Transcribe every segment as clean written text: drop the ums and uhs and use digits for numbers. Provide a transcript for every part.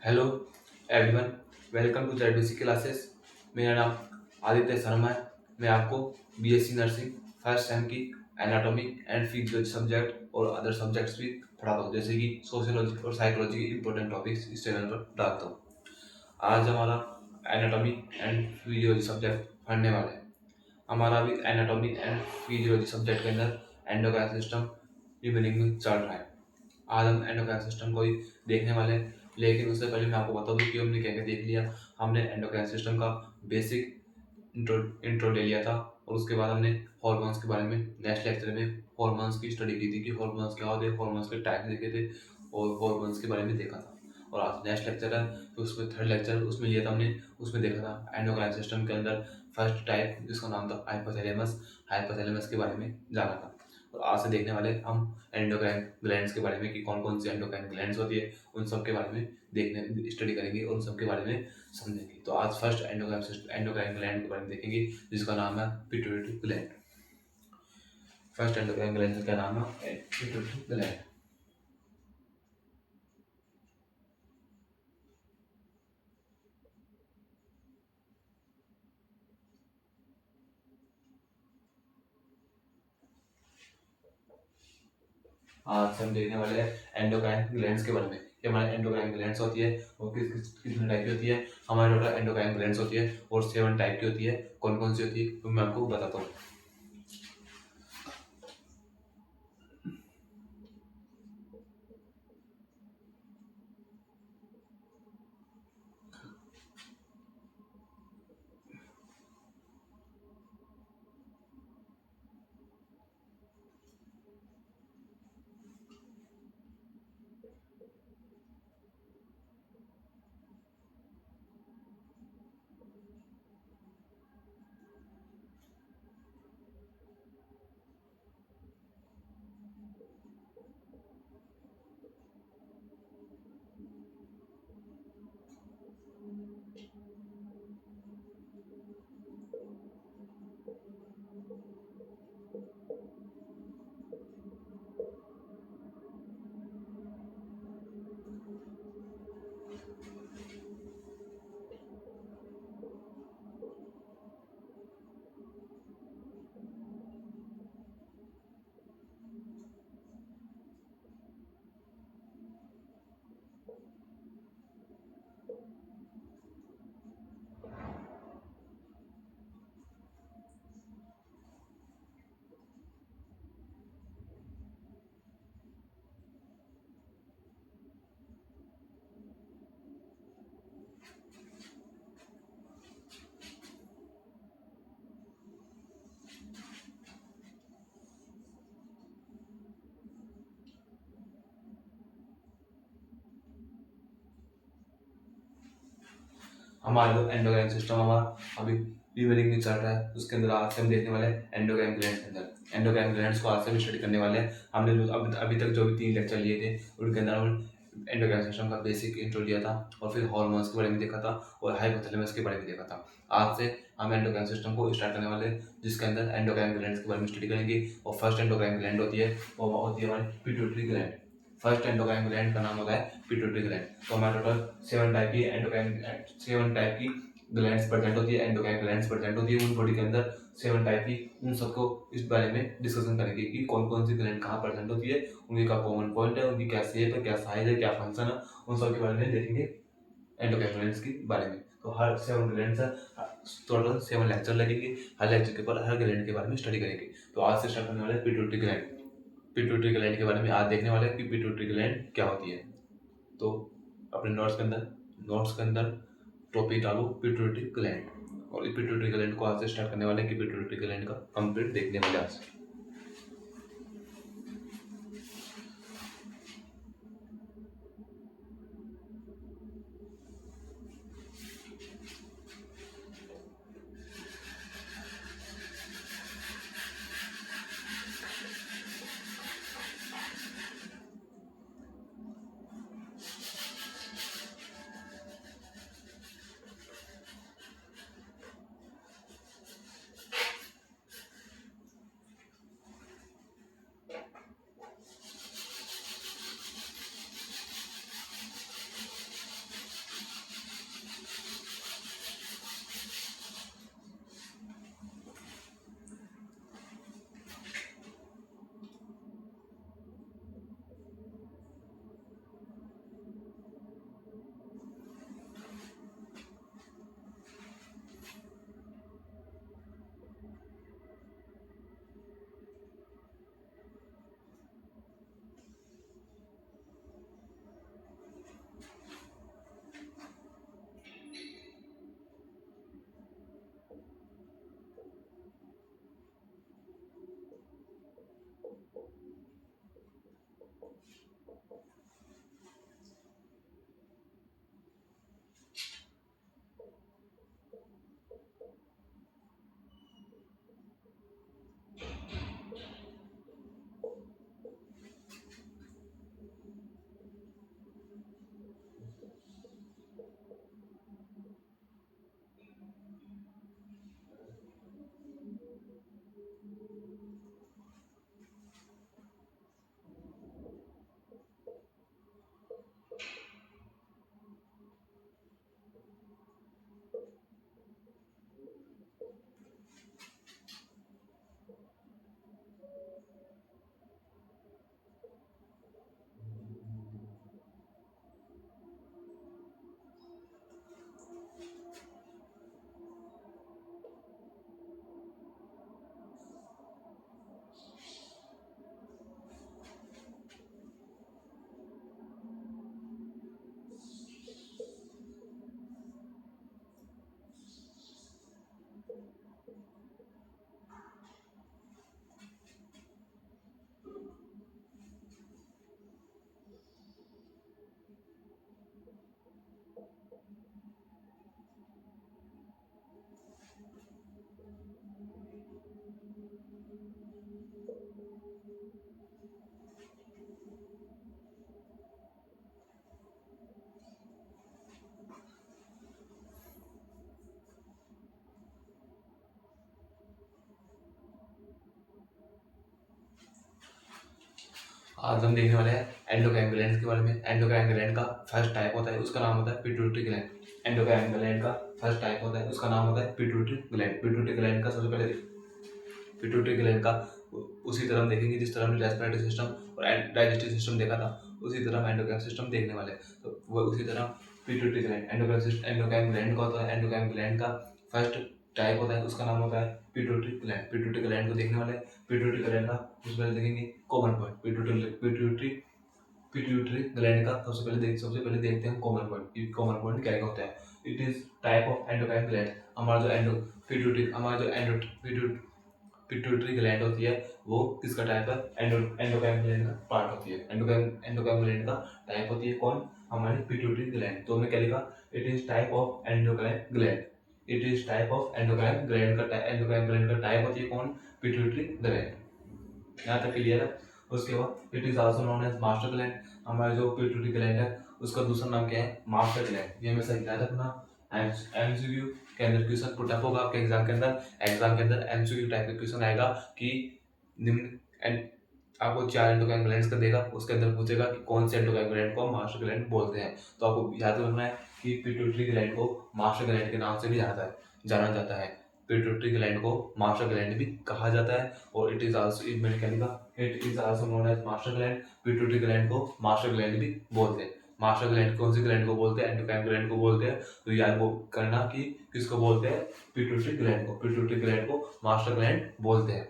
Hello everyone, welcome to ZBC classes. मेरा नाम आदित्य शर्मा है। मैं आपको बीएससी नर्सिंग फर्स्ट सेम की एनाटॉमी एंड फिजियोलॉजी सब्जेक्ट और अदर सब्जेक्ट्स भी पढ़ाता हूँ, जैसे कि सोशियोलॉजी और साइकोलॉजी के इंपॉर्टेंट टॉपिक्स इस चैनल पर डालता हूँ। आज हमारा एनाटॉमी एंड फिजियोलॉजी सब्जेक्ट पढ़ने वाला है। हमारा अभी एनाटॉमी एंड फिजियोलॉजी सब्जेक्ट के अंदर एंडोक्राइन सिस्टम रिमेनिंग में चल रहा है। आज हम एंडोक्राइन सिस्टम को ही देखने वाले हैं, लेकिन उससे पहले मैं आपको बता दूं कि हमने क्या क्या देख लिया। हमने एंडोक्राइन सिस्टम का बेसिक इंट्रो ले लिया था, और उसके बाद हमने हॉर्मोन्स के बारे में नेक्स्ट लेक्चर में हॉर्मोन्स की स्टडी की थी कि हॉर्मोन्स क्या होते हैं, हॉर्मोन्स के टाइप देखे थे और हॉर्मोन्स के बारे में देखा था। और आज नेक्स्ट लेक्चर है, तो उसमें थर्ड लेक्चर उसमें लिया था हमने, उसमें देखा था एंडोक्राइन सिस्टम के अंदर फर्स्ट टाइप जिसका नाम था हाइपोथैलेमस। हाइपोथैलेमस के बारे में जाना था। और आज से देखने वाले हम एंडोक्राइन ग्लैंड्स के बारे में कि कौन कौन सी एंडोक्राइन ग्लैंड्स होती है, उन सब के बारे में देखने स्टडी करेंगे और उन सब के बारे में समझेंगे। तो आज फर्स्ट एंडोक्राइन ग्लैंड के बारे में देखेंगे, जिसका नाम है pituitary gland. First endocrine gland का क्या नाम है? Pituitary gland. आज हम देखने वाले हैं एंडोक्राइन ग्लैंड्स के बारे में कि हमारे एंडोक्राइन ग्लैंड्स होती है वो कितने टाइप की होती है। हमारे टोटल एंडोक्राइन ग्लैंड्स होती है और 7 टाइप की होती है। कौन कौन सी होती है तो मैं आपको बताता हूँ। हमारा जो एंडोक्राइन सिस्टम हमारा अभी रिवेलिंग में चल रहा है, उसके अंदर आज से हम देखने वाले हैं एंडोक्राइन ग्लैंड के अंदर। एंडोक्राइन ग्लैंड्स को आज से हम स्टडी करने वाले हैं। हमने जो अभी तक जो भी 3 लेक्चर लिए थे, उनके अंदर हम एंडोक्राइन सिस्टम का बेसिक इंट्रो लिया था, और फिर हार्मोन्स के बारे में देखा था और हाइपोथैलेमस के बारे में देखा था। आज से हम एंडोक्राइन सिस्टम को स्टार्ट करने वाले हैं, जिसके अंदर एंडोक्राइन ग्लैंड्स के बारे में स्टडी करेंगे। और फर्स्ट एंडोक्राइन ग्लैंड होती है वो होती है हमारी pituitary gland. First endocrine gland का नाम होता है पिट्यूटरी ग्लैंड। तो हमारे टोटल 7 टाइप की ग्लैंड्स प्रेजेंट होती है, एंडोक्राइन ग्लैंड्स प्रेजेंट होती है उन बॉडी के अंदर 7 टाइप की। उन सबको इस बारे में डिस्कशन करेंगे कि कौन कौन सी ग्लैंड कहाँ प्रेजेंट होती है, उनकी क्या कॉमन पॉइंट है, उनकी क्या शेप है, क्या साइज है, क्या फंक्शन है, उन सब के बारे में देखेंगे एंडोक्राइन ग्लैंड्स के बारे में। तो हर 7 ग्लैंड्स है, टोटल 7 लेक्चर लगेंगे। हर लेक्चर के ऊपर हर ग्लैंड के बारे में स्टडी करेंगे। तो आज से स्टार्ट करने वाले पिट्यूटरी ग्लैंड। पिट्यूटरी ग्लैंड के बारे में आज देखने वाले हैं कि पिट्यूटरी ग्लैंड क्या होती है। तो अपने नोट्स के अंदर टॉपिक डालो पिट्यूटरी ग्लैंड, और इस पिट्यूटरी ग्लैंड को आज से स्टार्ट करने वाले हैं कि पिट्यूटरी ग्लैंड का कंप्लीट देखने वाले आज से। आज हम देखने वाले हैं एंडोक्राइन ग्लैंड के बारे में। एंडोक्राइन ग्लैंड का फर्स्ट टाइप होता है, उसका नाम होता है पिट्यूटरी ग्लैंड। एंडोक्राइन ग्लैंड का फर्स्ट टाइप होता है, उसका नाम होता है पिट्यूटरी ग्लैंड। पिट्यूटरी ग्लैंड का सबसे पहले पिट्यूटरी ग्लैंड का उसी तरह हम देखेंगे जिस तरह हमने रेस्पिरेटरी सिस्टम और डाइजेस्टिव सिस्टम देखा था, उसी तरह हम एंडोक्राइन सिस्टम देखने वाले हैं। तो वो उसी तरह पिट्यूटरी ग्लैंड एंडोक्राइन ग्लैंड का होता है। एंडोक्राइन ग्लैंड का फर्स्ट टाइप होता है, उसका नाम होता है पिट्यूटरी ग्लैंड। पिट्यूटरी ग्लैंड को देखने वाले हैं। पिट्यूटरी ग्लैंड का सबसे पहले देखेंगे कॉमन पॉइंट। पिट्यूटरी ग्लैंड का सबसे पहले देखते हैं कॉमन पॉइंट। कॉमन पॉइंट क्या क्या होता है? It is type of endocrine gland. हमारा जो पिट्यूटरी ग्लैंड होती है वो किसका टाइप है? एंडोक्राइन ग्लैंड का पार्ट होती है। एंडोक्राइन ग्लैंड का टाइप होती है कौन? हमारी पिट्यूटरी ग्लैंड। तो हमने क्या लिखा? It is type of endocrine gland. It is type of endocrine gland का टाइप होती है कौन? Pituitary gland. यहाँ तक क्लियर है? उसके बाद it is also known as master gland. हमारा जो पिट्यूटरी ग्लैंड है उसका दूसरा नाम क्या है? Master gland. ये हमेशा याद रखना। एमसीक्यू के अंदर क्वेश्चन पुट अप होगा आपके एग्जाम के अंदर एमसीक्यू टाइप का क्वेश्चन आएगा कि निम्न आपको 4 एंडोक्राइन ग्लैंड्स का देगा, उसके अंदर पूछेगा कि कौन से एंडोक्राइन ग्लैंड को मास्टर ग्लैंड बोलते हैं। तो आपको याद रखना है कि पिट्यूटरी ग्लैंड को मास्टर ग्लैंड के नाम से भी जाना जाता है। पिट्यूटरी ग्लैंड को मास्टर ग्लैंड भी कहा जाता है और it is also known as master gland. Pituitary gland को मास्टर ग्लैंड भी बोलते हैं। मास्टर ग्लैंड कौन सी ग्लैंड को बोलते हैं? एंडोक्राइन ग्लैंड को बोलते हैं। तो याद वो करना कि किसको बोलते हैं? पिट्यूटरी ग्लैंड को। पिट्यूटरी ग्लैंड को मास्टर ग्लैंड बोलते हैं।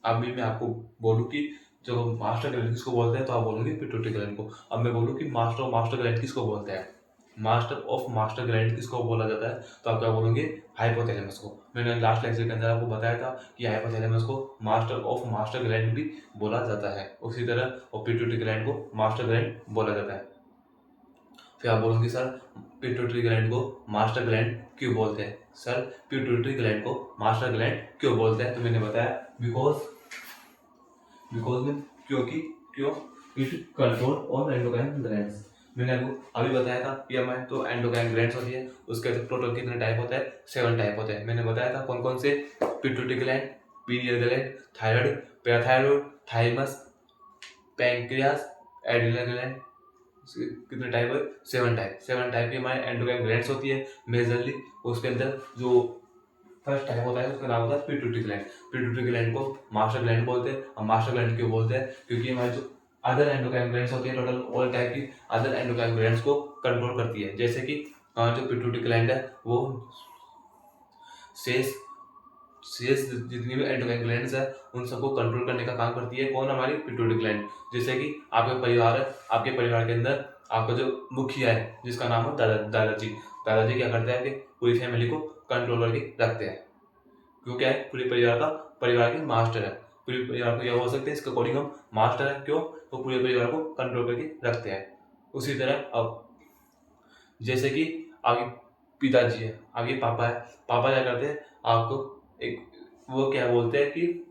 अभी मैं आपको बोलूं कि जब मास्टर ग्लैंड किसको बोलते हैं तो आप बोलोगे पिट्यूटरी ग्लैंड को। अब मैं बोलूं कि मास्टर ग्लैंड किसको बोलते हैं? मास्टर ग्लैंड किसको बोला जाता है? तो आप क्या बोलोगे? हाइपोथैलेमस को। मैंने लास्ट लेक्चर के अंदर आपको बताया था कि हाइपोथैलेमस को मास्टर ग्लैंड भी बोला जाता है। उसी तरह और पिट्यूटरी ग्लैंड को मास्टर ग्लैंड बोला जाता है। फिर आप बोलोगे सर पिट्यूटरी ग्लैंड को मास्टर ग्लैंड क्यों बोलते हैं? सर पिट्यूटरी ग्लैंड को मास्टर ग्लैंड क्यों बोलते हैं? तो मैंने बताया बिकॉज में क्यों it control on endocrine glands. मैंने आपको अभी बताया था कि हमारे तो एंडोक्राइन ग्लैंड्स होती है, उसके टोटल कितने टाइप होता है? 7 टाइप होते हैं। मैंने बताया था कौन कौन से? Pituitary gland, pineal gland, thyroid, parathyroid, thymus, pancreas, adrenal gland. कितने टाइप है? 7 टाइप की हमारे एंडोक्राइन ग्लैंड्स होती है मेजरली। उसके अंदर जो फर्स्ट टाइप होता है उसका नाम होता है पिट्यूटरी ग्लैंड। पिट्यूटरी ग्लैंड को मास्टर ग्लैंड बोलते हैं। हम मास्टर ग्लैंड क्यों बोलते हैं? क्योंकि हमारी जो अदर एंडोक्राइन ग्लैंड्स होती है, टोटल ऑल टाइप की अदर एंडोक्राइन ग्लैंड्स को कंट्रोल करती है। जैसे कि हमारी जो पिट्यूटरी ग्लैंड है वो शेष जितनी भी एंडोक्राइन ग्लैंड्स है उन सबको कंट्रोल करने का काम करती है कौन? हमारी पिट्यूटरी ग्लैंड। जैसे कि आपके परिवार है, आपके परिवार के अंदर आपका जो मुखिया है जिसका नाम है दादाजी क्या करते हैं? आपके पूरी फैमिली को कंट्रोल करके रखते हैं। क्यों? क्या है? परिवार के मास्टर है। पूरे परिवार को क्या बोल सकते हैं इसके अकॉर्डिंग? हम मास्टर है। क्यों? वो पूरे परिवार को कंट्रोल करके रखते हैं। उसी तरह अब जैसे कि आगे पिताजी है, आगे पापा है। पापा क्या करते हैं? आपको एक वो क्या बोलते हैं कि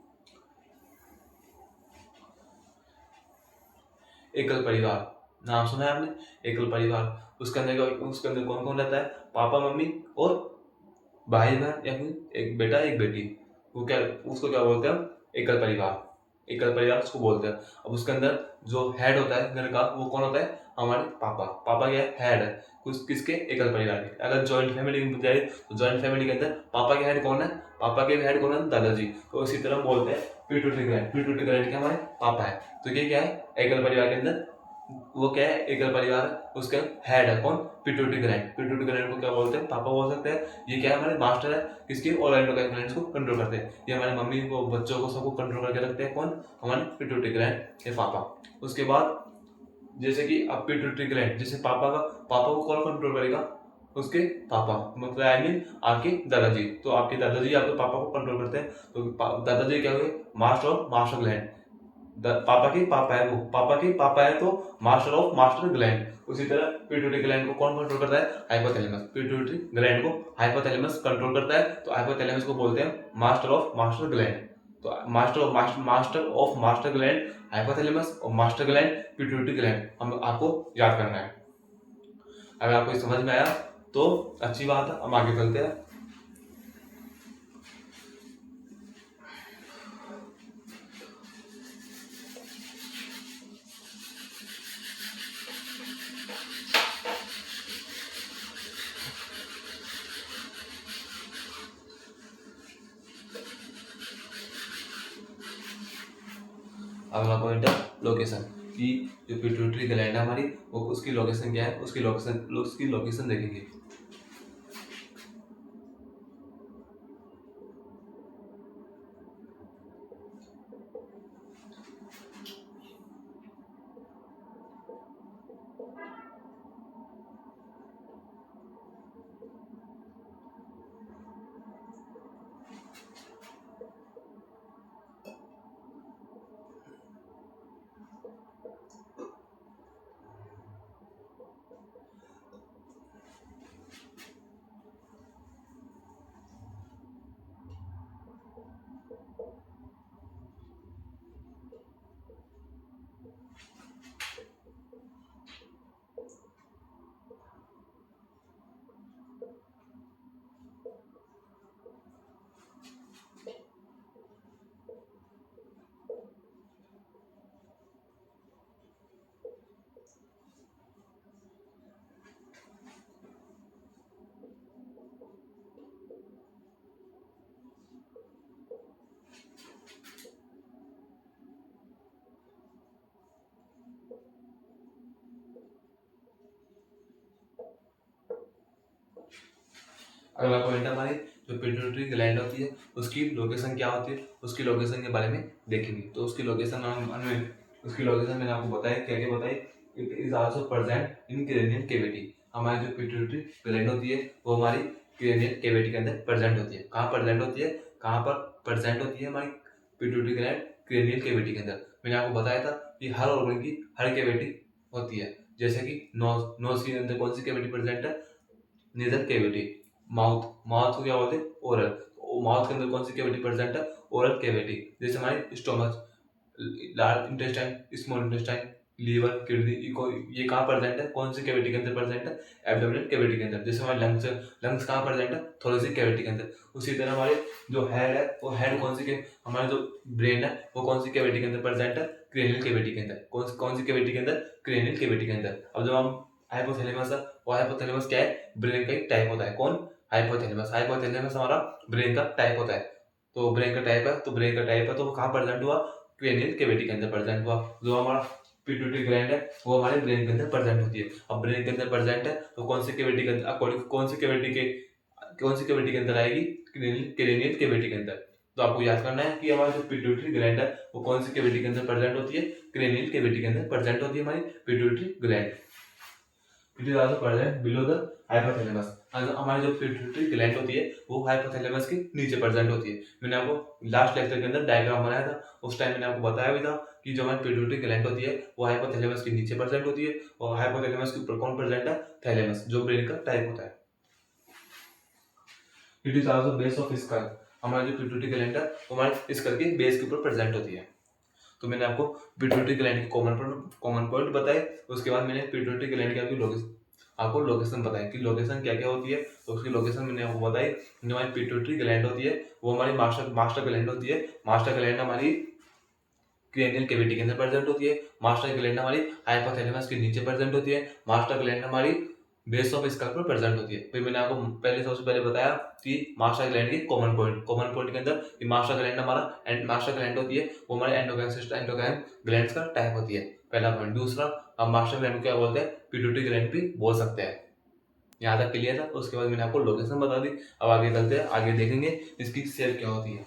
एकल परिवार। नाम सुना है आपने? एकल परिवार। उसके अंदर कौन कौन रहता है? पापा, मम्मी और भाई बहन या फिर एक बेटा एक बेटी। उसको क्या बोलते हैं? एकल परिवार उसको बोलते हैं। अब उसके अंदर जो हेड होता है घर का वो कौन होता है? हमारे पापा। पापा क्या है? हेड है किसके? एकल परिवार के। अगर जॉइंट फैमिली में जाए तो जॉइंट फैमिली के अंदर पापा के हेड कौन है? दादाजी। तो इसी तरह बोलते हैं पिट्यूटरी ग्लैंड के हमारे पापा है। तो ये क्या है? एकल परिवार के अंदर वो क्या है? एकल परिवार है, उसका हेड है कौन? पिट्यूटरी ग्लैंड को क्या बोलते हैं? पापा बोल सकते हैं। ये क्या है? हमारे मास्टर है किसके? ऑल एंडोक्राइन ग्लैंड्स को कंट्रोल करते हैं। ये हमारे मम्मी को, बच्चों को, सबको कंट्रोल करके रखते हैं कौन? हमारे पिट्यूटरी ग्लैंड के पापा। उसके बाद जैसे कि अब पिट्यूटरी ग्लैंड जैसे पापा को कौन कंट्रोल करेगा? उसके पापा, मतलब आई मीन आपके दादाजी। तो आपके दादाजी आपके पापा को कंट्रोल करते हैं। तो दादाजी क्या हुए? Master gland. पापा के पापा है तो मास्टर ग्लैंड। उसी तरह पिट्यूटरी ग्लैंड को कौन कंट्रोल करता है? हाइपोथैलेमस। पिट्यूटरी ग्लैंड को हाइपोथैलेमस कंट्रोल करता है। तो हाइपोथैलेमस को बोलते हैं मास्टर ग्लैंड। तो मास्टर ग्लैंड हाइपोथैलेमस और मास्टर ग्लैंड पिट्यूटरी ग्लैंड हम आपको याद करना है। अगर आपको समझ में आया तो अच्छी बात है। हम आगे चलते हैं। अगला पॉइंट है लोकेशन, कि जो पिट्यूटरी ग्लैंड है हमारी वो उसकी लोकेशन क्या है, उसकी लोकेशन देखेंगे। अगला पॉइंट है हमारी जो पिट्यूटरी ग्लैंड होती है उसकी लोकेशन क्या होती है, उसकी लोकेशन के बारे में देखेंगे। तो उसकी लोकेशन मैंने आपको बताया, क्या क्या बताई। It is also present in cranial cavity. हमारी जो पिट्यूटरी ग्लैंड होती है वो हमारी क्रेनियल कैविटी के अंदर प्रेजेंट होती है। कहाँ प्रेजेंट होती है, कहाँ पर प्रेजेंट होती है हमारी पिट्यूटरी ग्लैंड? क्रेनियल कैविटी के अंदर। मैंने आपको बताया था कि हर ऑर्गन की हर कैविटी होती है। जैसे कि नोज के अंदर कौन सी कैविटी प्रेजेंट है? Nasal cavity. माउथ को क्या बोलते हैं? ओरल। माउथ के अंदर कौन सी कैविटी प्रेजेंट है? Oral cavity. जैसे हमारे stomach, large intestine, small intestine, liver, kidney, ये कहाँ प्रेजेंट है, कौन सी कैविटी के अंदर प्रेजेंट है? एब्डोमिनल कैविटी के अंदर। जैसे हमारे लंग्स कहाँ प्रेजेंट है? थोरेसिक कैविटी के अंदर। उसी तरह हमारे जो हेड है वो हेड कौन सी के हमारा जो ब्रेन है वो कौन सी कैविटी के अंदर प्रेजेंट है? क्रेनियल कैविटी के अंदर। कौन सी कैविटी के अंदर? क्रेनियल कैविटी के अंदर। अब जब हम हाइपोथैलेमस है, वो हाइपोथैलेमस क्या है? ब्रेन का एक टाइप होता है। कौन? हाइपोथैलेमस हमारा ब्रेन का टाइप होता है। तो ब्रेन का टाइप है, तो वो कहाँ प्रेजेंट हुआ? क्रेनियल कैविटी के अंदर प्रेजेंट हुआ। जो हमारा पिट्यूटरी ग्लैंड है वो हमारे ब्रेन के अंदर प्रेजेंट होती है। अब ब्रेन के अंदर प्रेजेंट है तो कौन सी कैविटी के अंदर, अकॉर्डिंग कौन सी कैविटी के अंदर आएगी? क्रेनियल कैविटी के अंदर। तो आपको याद करना है कि हमारा जो पिट्यूटरी ग्लैंड है वो कौन सी कैविटी के अंदर प्रेजेंट होती है? क्रेनियल कैविटी के अंदर प्रेजेंट होती है हमारी pituitary gland. It is also present below the hypothalamus. हमारी जो पिट्यूटरी ग्लैंड होती है वो हाइपोथैलेमस के नीचे प्रेजेंट होती है। मैंने आपको लास्ट लेक्चर के अंदर डायग्राम बनाया था, उस टाइम मैंने आपको बताया भी था कि जो हमारी पिट्यूटरी ग्लैंड होती है वो हाइपोथैलेमस के नीचे प्रेजेंट होती है, और हाइपोथैलेमस के ऊपर कौन प्रेजेंट है? थैलेमस, जो ब्रेन का टाइप होता है। It is also base of skull. हमारी जो पिट्यूटरी ग्लैंड है वो हमारे स्कल के बेस के ऊपर प्रेजेंट होती है। तो मैंने आपको पिट्यूटरी ग्लैंड के कॉमन पॉइंट बताए। उसके बाद मैंने पिट्यूटरी ग्लैंड की आपको लोकेशन बताई कि लोकेशन क्या क्या होती है। तो उसकी लोकेशन मैंने आपको बताई। जो हमारी पिट्यूटरी ग्लैंड होती है वो हमारी मास्टर ग्लैंड होती है। मास्टर ग्लैंड हमारी क्रेनियल कैविटी के अंदर प्रेजेंट होती है। मास्टर ग्लैंड हमारी हाइपोथैलेमस के नीचे प्रेजेंट होती है। मास्टर ग्लैंड हमारी बेस ऑफ स्कल पर प्रेजेंट होती है। फिर मैंने आपको सबसे पहले बताया कि मास्टर ग्लैंड की कॉमन पॉइंट के अंदर कि मास्टर ग्लैंड मास्टर ग्लैंड होती है वो हमारे एंडोक्राइन ग्लैंड्स का टाइप होती है। पहला पॉइंट। दूसरा, हम मास्टर ग्लैंड को क्या बोलते हैं? पिट्यूटरी ग्लैंड भी बोल सकते हैं। यहाँ तक क्लियर था। उसके बाद मैंने आपको लोकेशन बता दी। अब आगे चलते हैं, आगे देखेंगे इसकी शेप क्या होती है।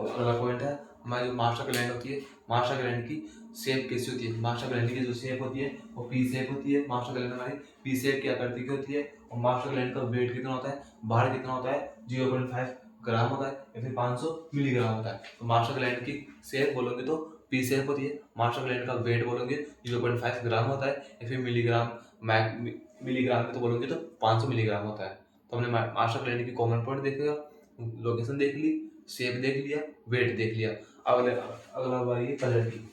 अब अगला पॉइंट है हमारी जो मास्टर ग्लैंड होती है, मास्टर ग्लैंड की शेप कैसी होती है। मास्टर ग्लैंड की जो शेप होती है वो पी शेप होती है। मास्टर ग्लैंड हमारी पी शेप की आकृति की होती है। और मास्टर ग्लैंड का वेट कितना होता है, भार कितना होता है, 0.5 ग्राम होता है या फिर 500 मिलीग्राम होता है। तो मास्टर ग्लैंड की शेप बोलोगे तो पी शेप होती है। मास्टर ग्लैंड का वेट बोलोगे 0.5 ग्राम होता है या फिर मिलीग्राम मिलीग्राम में तो बोलोगे तो 500 मिलीग्राम होता है। तो हमने मास्टर ग्लैंड की कॉमन पॉइंट देखेगा, लोकेशन देख ली, शेप देख लिया, वेट देख लिया। अगला बारी है कलर की।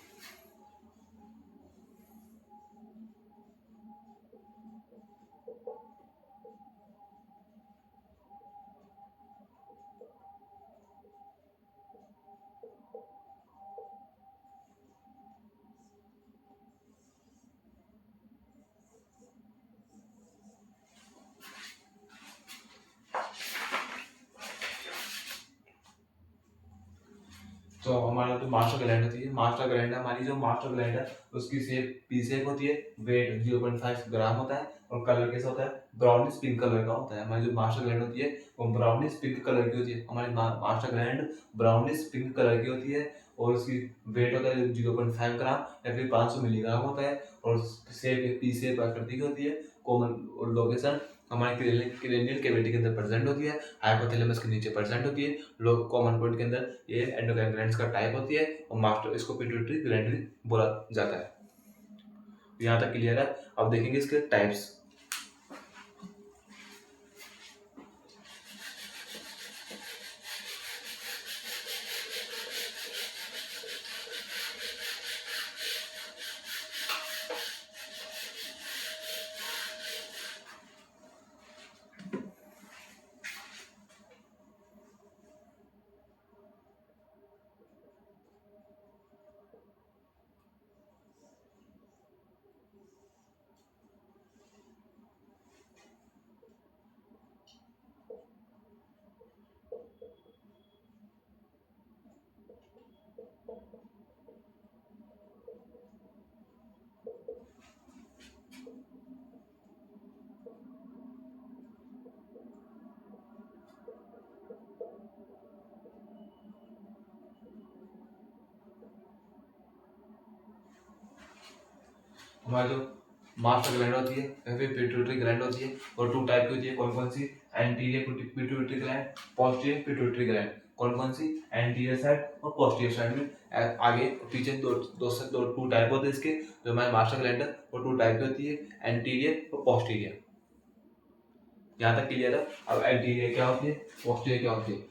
तो हमारा जो मास्टर ग्लैंड होती है, मास्टर ग्लैंड हमारी जो मास्टर ग्लैंड है उसकी शेप पी शेप होती है, वेट 0.5 ग्राम होता है और कलर कैसा होता है, ब्राउनिश पिंक कलर का होता है। हमारी जो मास्टर ग्लैंड होती है वो ब्राउनिश पिंक कलर की होती है। हमारी master gland brownish pink colour की होती है और उसकी वेट होता है 0.5 ग्राम या फिर 500 मिलीग्राम होता है और शेप पी शेप आकृति की होती है। कॉमन लोकेशन हमारे क्रेनियल कैविटी के अंदर प्रेजेंट होती है, हाइपोथैलेमस के नीचे प्रेजेंट होती है। लोग कॉमन पॉइंट के अंदर ये एंडोक्राइन ग्लैंड्स का टाइप होती है और मास्टर इसको पिट्यूटरी ग्लैंड भी बोला जाता है। यहाँ तक क्लियर है। अब देखेंगे इसके टाइप्स। हमारी जो मास्टर ग्लैंड होती है या फिर पिट्यूटरी ग्लैंड होती है और टू टाइप की होती है। कौन कौन सी, anterior pituitary gland, posterior pituitary gland. कौन कौन सी, एंटीरियर साइड और पोस्टीरियर साइड में आगे पीछे दो टू टाइप होते हैं इसके। जो हमारी मास्टर ग्लैंड है वो टू टाइप की होती है, एंटीरियर और पोस्टीरियर। यहाँ तक क्लियर है। अब एंटीरियर क्या होती है, पोस्टीरियर क्या होती है।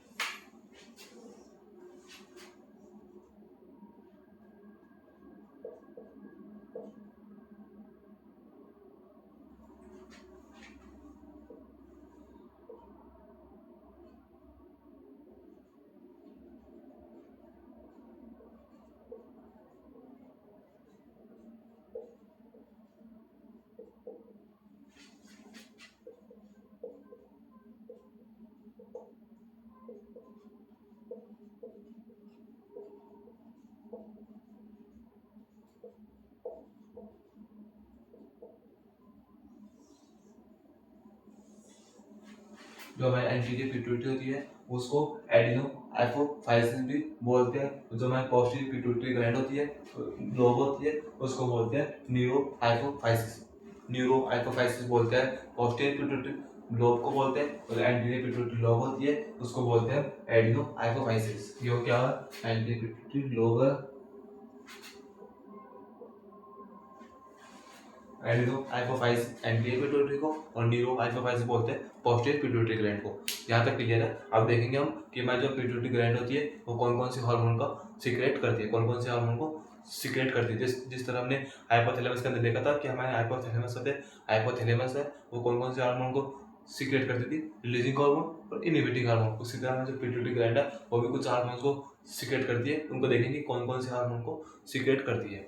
जो हमारी एंटीरियर पिट्यूटरी होती है उसको एडिनो हाइपोफाइसिस भी बोलते हैं। जो हमारी पोस्टीरियर पिट्यूटरी ग्लैंड होती है, लोब होती है, उसको बोलते हैं न्यूरो हाइपोफाइसिस। न्यूरो हाइपोफाइसिस बोलते हैं पोस्टीरियर पिट्यूटरी लोब को बोलते हैं, और एंटीरियर पिट्यूटरी लोब होती है उसको बोलते हैं एडिनो हाइपोफाइसिस। ये क्या है, anterior pituitary lobe adeno hypophysis anterior pituitary को और न्यूरो हाइपोफाइसिस बोलते हैं पोस्टीरियर पिट्यूटरी ग्लैंड को। यहाँ तक क्लियर है। अब देखेंगे हम कि हमारी जो पिट्यूटरी ग्लैंड होती है वो कौन कौन से हार्मोन का सीक्रेट करती है, कौन कौन से हार्मोन को सीक्रेट करती है। जिस तरह हमने हाइपोथैलेमस के अंदर देखा था कि हमारे हाइपोथैलेमस है वो कौन कौन से हार्मोन को सीक्रेट करती थी, रिलीजिंग हार्मोन और इनहिबिटिंग हार्मोन। उसी तरह जो पिट्यूटरी ग्लैंड है वो भी कुछ हार्मोन को सीक्रेट करती है। उनको देखेंगे कौन कौन से हार्मोन को सीक्रेट करती है।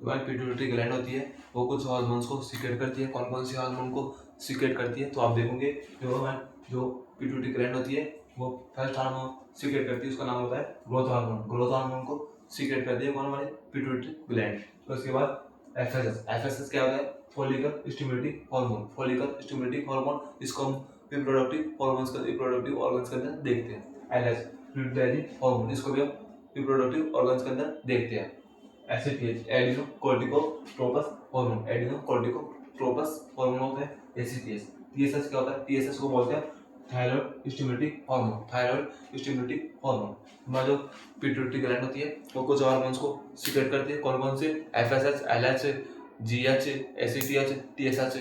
हमारी पिट्यूटरी ग्लैंड होती है वो कुछ हार्मोन्स को सीक्रेट करती है। कौन कौन सी हार्मोन को सीक्रेट करती है तो आप देखोगे जो पिट्यूटरी ग्लैंड होती है वो फर्स्ट हार्मोन सीक्रेट करती है, उसका नाम होता है ग्रोथ हार्मोन। ग्रोथ हार्मोन को सीक्रेट करती है कौन? हमारी पिट्यूटरी ग्लैंड। तो उसके बाद एफएसएस क्या होता है? Follicle stimulating hormone. Follicle stimulating hormone इसको हम रिप्रोडक्टिव ऑर्गन्स के अंदर देखते हैं। एलएच पिट्यूटरी हार्मोन, इसको भी हम रिप्रोडक्टिव ऑर्गन्स के अंदर देखते हैं। एसीटीएच एडिनोकोर्टिकोट्रोपस हार्मोन, एडिनोकोर्टिकोट्रोपस हार्मोन होता है। एसीटीएच टीएसएच क्या होता है? टीएसएच को बोलते हैं thyroid stimulating hormone. Thyroid stimulating hormone हमारा जो पिट्यूटरी ग्लैंड होती है वो कुछ हार्मोन्स को सीक्रेट करती है। कौन कौन से? FSH, LH, GH, ACTH, TSH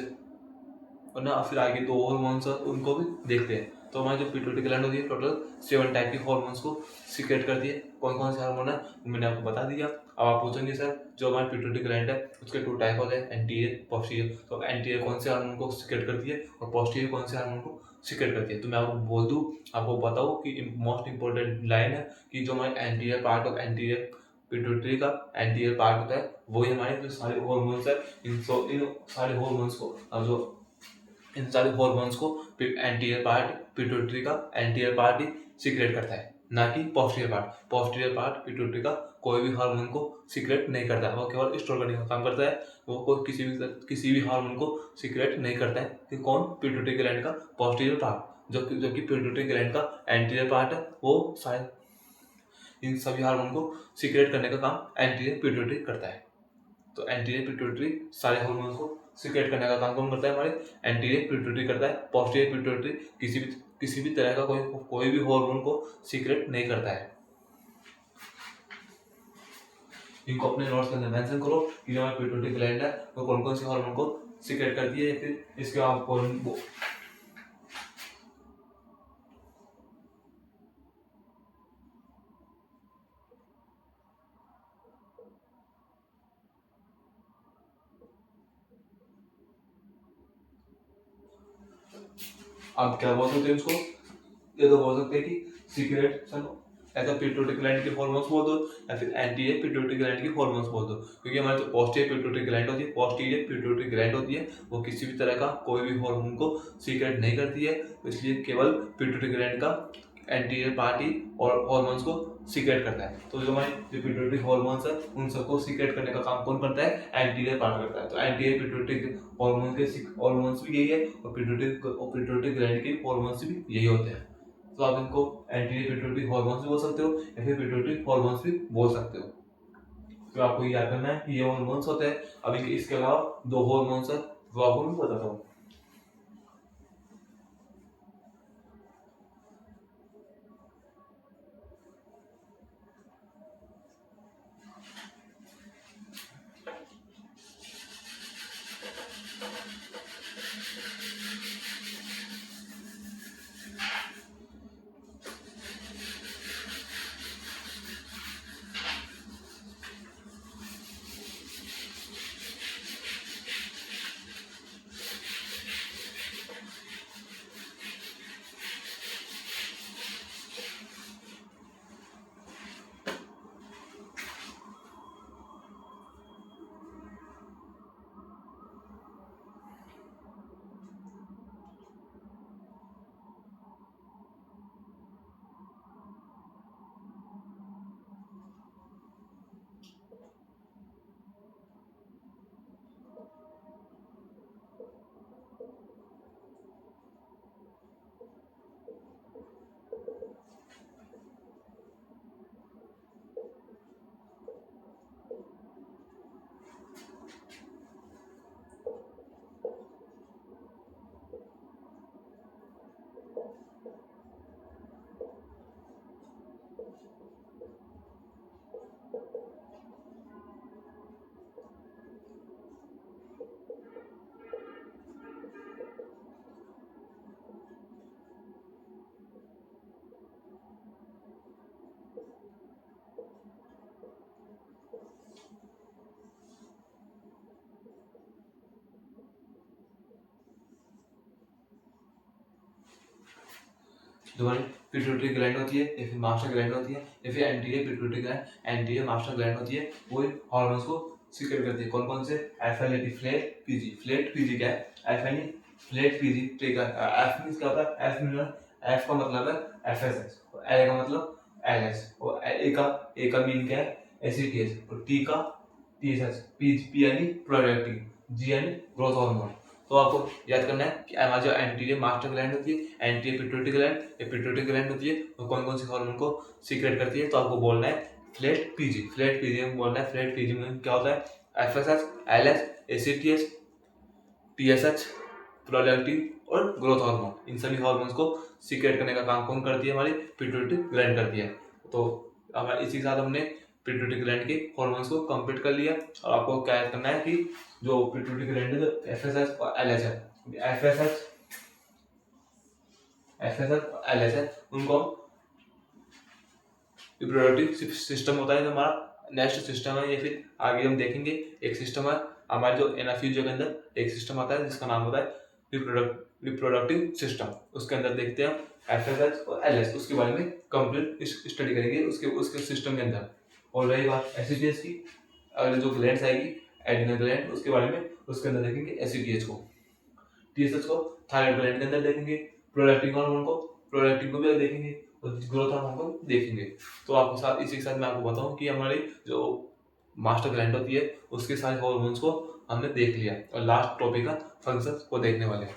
और ना फिर आगे दो हार्मोन्स उनको भी देखते हैं। तो हमारी जो पिट्यूटरी ग्लैंड होती है टोटल 7 टाइप के हार्मोन्स को सीक्रेट करती है। कौन कौन से हार्मोन है मैंने आपको बता दिया। अब आप पूछेंगे सर जो हमारी पिट्यूटरी ग्लैंड है उसके 2 टाइप होते हैं, एंटीरियर पोस्टीरियर। तो एंटीरियर कौन से हार्मोन को सीक्रेट करती है और पोस्टीरियर कौन से हार्मोन को सीक्रेट करती है? तो मैं आपको बोल दूं, आपको बताऊं कि मोस्ट इंपॉर्टेंट लाइन है कि जो हमारे anterior part of anterior pituitary का एंटीरियर पार्ट होता है वही हमारे जो सारे हार्मोन्स है इन सारे हार्मोन्स को जो इन सारे हॉर्मोन्स को एंटीरियर पार्ट पिट्यूटरी का एंटीरियर पार्ट ही सीक्रेट करता है, ना कि posterior part. Posterior part pituitary का कोई भी हार्मोन को सीक्रेट नहीं करता है, वो केवल स्टोर करने का काम करता है। वो कोई किसी भी हार्मोन को सीक्रेट नहीं करता है। कि कौन? पिट्यूटरी ग्लैंड का पोस्टीरियर पार्ट। जबकि पिट्यूटरी ग्लैंड का एंटीरियर पार्ट है वो शायद इन सभी हार्मोन को सीक्रेट करने का काम एंटीरियर पिट्यूटरी करता है। तो एंटीरियर पिट्यूटरी सारे हार्मोन्स को सीक्रेट करने का काम कौन करता है? हमारे एंटीरियर पिट्यूटरी करता है। पोस्टीरियर पिट्यूटरी किसी भी तरह का कोई भी हार्मोन को सीक्रेट नहीं करता है। इनको अपने नोट्स के अंदर मेंशन करो कि हमारी पिट्यूटरी ग्लैंड है वो कौन कौन से हार्मोन को सीक्रेट करती है, या फिर इसके आपको आप क्या बोल सकते हैं इसको? ये तो बोल सकते हैं कि सीक्रेट ऐसा पिट्यूटरी ग्लैंड के हार्मोन्स बोल दो या फिर एंटीरियर पिट्यूटरी ग्लैंड के हार्मोन्स बोल दो। क्योंकि हमारे जो पोस्टीरियर पिट्यूटरी ग्लैंड होती है वो किसी भी तरह का कोई भी हार्मोन को सीक्रेट नहीं करती है। तो इसलिए केवल पिट्यूटरी ग्लैंड का एंटीरियर पार्ट ही और हार्मोन्स को सीक्रेट करता है। तो जो हमारे जो पिट्यूटरी हार्मोन्स है उन सबको सीक्रेट करने का काम कौन करता है? एंटीरियर पार्ट करता है। तो एंटीरियर पिट्यूटरी हार्मोन्स भी यही है और पिट्यूटरी ग्लैंड के हार्मोन्स भी यही होते हैं। तो आप इनको एंटीरियर पिट्यूटरी हार्मोन्स भी बोल सकते हो या फिर पिट्यूटरी हार्मोन्स भी बोल सकते हो। तो आपको याद करना है कि ये हार्मोन्स होते हैं। अभी इसके अलावा 2 हार्मोन्स है वो आपको मैं बताता हूँ। जो हमारी पिट्यूटरी ग्लैंड होती है या फिर मास्टर ग्लैंड होती है या फिर anterior pituitary gland anterior master gland होती है वो हार्मोन्स को सीक्रेट करती है। कौन कौन से? FLAT flat PG. Flat PG क्या है? एफ यानी flat PG trigger. F means क्या होता है? एफ का मतलब है FSH, एल का मतलब LS, और ए का मीन क्या है? ACTH, और टी का TSH। पी यानी प्रोडक्टिव, जी यानी ग्रोथ हार्मोन। तो आपको याद करना है कि हमारी जो एंटीरियर मास्टर ग्लैंड होती है, एंटीरियर पिट्यूटरी ग्लैंड, ये पिट्यूटरी ग्लैंड होती है, वो कौन कौन से हार्मोन को सीक्रेट करती है। तो आपको बोलना है फ्लैट पीजी। फ्लैट पीजी में बोलना है, फ्लैट पीजी में क्या होता है? FSH, LS, ACTH, TSH, productive और ग्रोथ हार्मोन। इन सभी हार्मोन्स को सीक्रेट करने का काम कौन करती है? हमारी पिट्यूटरी ग्लैंड करती है। तो हमारे इसी के साथ हमने पिट्यूटरी ग्लैंड के हार्मोन्स को कंप्लीट कर लिया। और आपको क्या करना है कि जो पिट्यूटरी ग्लैंड है, FSH और LH है, FSH और LH है, उनको रिप्रोडक्टिव सिस्टम होता है जो हमारा नेक्स्ट सिस्टम है, ये फिर आगे हम देखेंगे। एक सिस्टम है हमारे जो एनाफीजियो के अंदर एक सिस्टम आता है जिसका नाम होता है रिप्रोडक्टिव सिस्टम। उसके अंदर देखते हैं FSH और LH, उसके बारे में कंप्लीट स्टडी करेंगे उसके सिस्टम के अंदर। और रही बात ACTH की, अगले जो ग्लैंड्स आएगी एड्रिनल ग्लैंड, उसके बारे में उसके अंदर देखेंगे ACTH को। TSH को थायराइड ग्लैंड के अंदर देखेंगे। प्रोडक्टिव हार्मोन को भी देखेंगे, और ग्रोथ हार्मोन को देखेंगे। तो आपको साथ इसी के साथ मैं आपको बताऊं कि हमारी जो मास्टर ग्लैंड होती है उसके सारे हार्मोन्स को हमने देख लिया, और लास्ट टॉपिक का फंक्शन को देखने वाले हैं।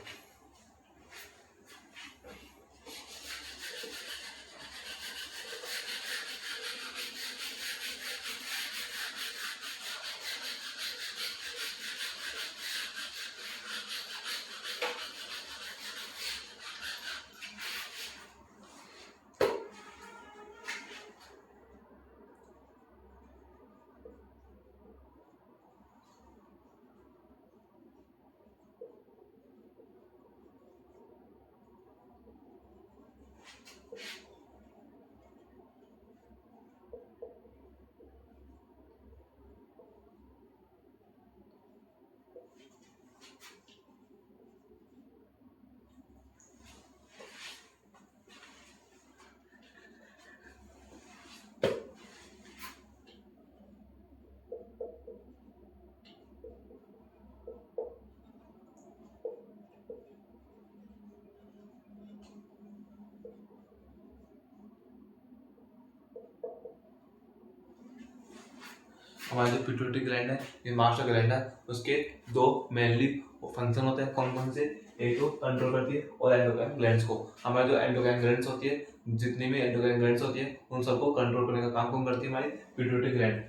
हमारा जो पिट्यूटरी ग्लैंड है, ये मास्टर ग्लैंड है, उसके दो मेनली फंक्शन होते हैं। कौन कौन से? एक तो कंट्रोल करती है और एंडोक्राइन ग्लैंड्स को। हमारी जो एंडोक्राइन ग्लैंड्स होती है, जितनी भी एंडोक्राइन ग्लैंड्स होती है, उन सबको कंट्रोल करने का काम कौन करती है? हमारी पिट्यूटरी ग्लैंड।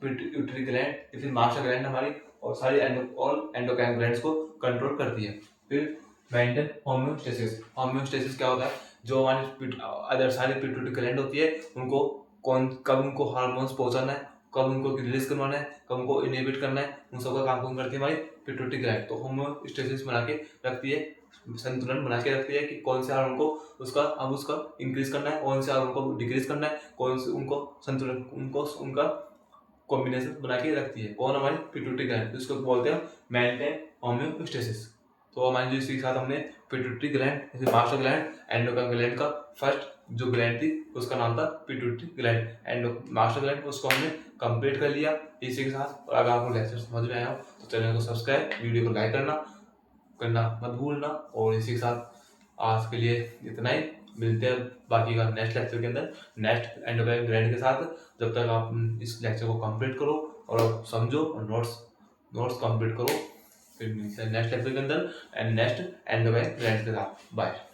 पिट्यूटरी ग्लैंड फिर मास्टर ग्लैंड हमारी, और सारी एंडोक्राइन ग्लैंड्स को कंट्रोल करती है। फिर मेंटेन होम्योस्टेसिस। होम्योस्टेसिस क्या होता है? जो हमारी अदर सारी पिट्यूटरी ग्लैंड होती है, उनको कब उनको हार्मोन्स पहुंचाना है, कब उनको रिलीज करवाना है, कब उनको इनहिबिट करना है, उन सबका काम कौन करती है? हमारी पिट्यूटरी ग्लैंड। तो होमोस्टेसिस बना के रखती है, संतुलन बना के रखती है कि कौन से हार्मोन को उसका इंक्रीज करना है, कौन से हार्मोन को डिक्रीज करना है, कौन से उनको संतुलन उनका कॉम्बिनेशन बना के रखती है। कौन? हमारी पिट्यूटरी ग्लैंड, जिसको बोलते हैं मेंटेन होम्योस्टेसिस। तो हमारे जो इसी के साथ हमने pituitary gland, master gland, endocrine gland का फर्स्ट जो ग्लैंड थी उसका नाम था pituitary gland, and master gland, उसको हमने कंप्लीट कर लिया इसी के साथ। और अगर आपको लेक्चर समझ में आया हो तो चैनल को सब्सक्राइब, वीडियो को लाइक करना मत भूलना। और इसी के साथ आज के लिए इतना ही। मिलते हैं बाकी का नेक्स्ट लेक्चर के अंदर, नेक्स्ट एंडोक्राइन ग्लैंड के साथ। जब तक आप इस लेक्चर को कंप्लीट करो और समझो और नोट्स कंप्लीट करो। फिर मिलते हैं नेक्स्ट लेक्चर के अंदर एंड नेक्स्ट एंडोक्राइन ग्लैंड के साथ। बाय।